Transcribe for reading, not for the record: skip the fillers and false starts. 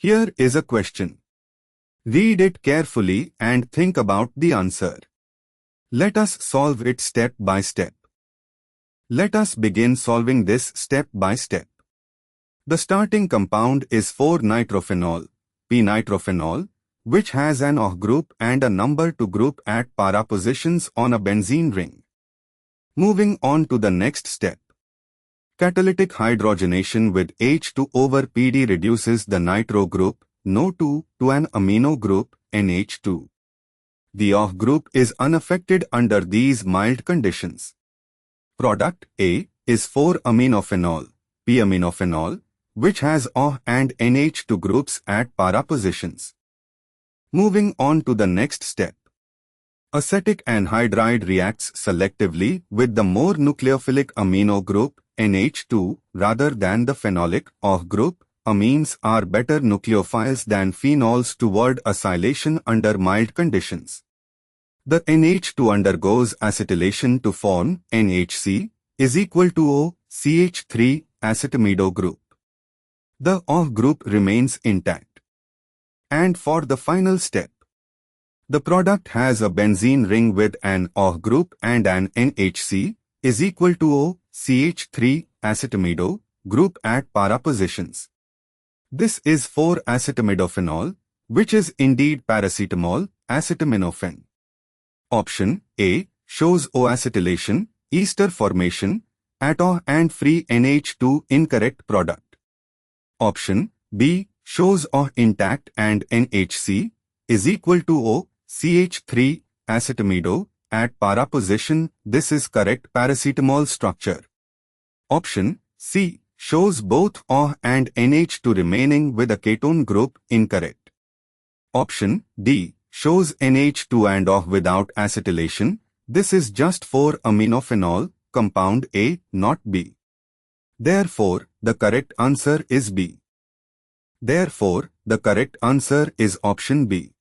Here is a question. Read it carefully and think about the answer. Let us solve it step by step. Let us begin solving this step by step. The starting compound is 4-nitrophenol, p-nitrophenol, which has an OH group and a number 2 group at para positions on a benzene ring. Moving on to the next step. Catalytic hydrogenation with H2 over PD reduces the nitro group, NO2, to an amino group, NH2. The OH group is unaffected under these mild conditions. Product A is 4-aminophenol, p-aminophenol, which has OH and NH2 groups at para positions. Moving on to the next step. Acetic anhydride reacts selectively with the more nucleophilic amino group, NH2, rather than the phenolic OH group. Amines are better nucleophiles than phenols toward acylation under mild conditions. The NH2 undergoes acetylation to form NHC is equal to O CH3 acetamido group. The OH group remains intact. And for the final step, the product has a benzene ring with an OH group and an NHC is equal to O CH3 acetamido group at para positions. This is 4-acetamidophenol, which is indeed paracetamol, acetaminophen. Option A shows O-acetylation, ester formation, at OH and free NH2 incorrect product. Option B shows OH intact and NHC is equal to O CH3 acetamido at para position. This is correct paracetamol structure. Option C shows both OH and NH2 remaining with a ketone group, incorrect. Option D shows NH2 and OH without acetylation. This is just 4-aminophenol, compound A, not B. Therefore, the correct answer is B. Therefore, the correct answer is option B.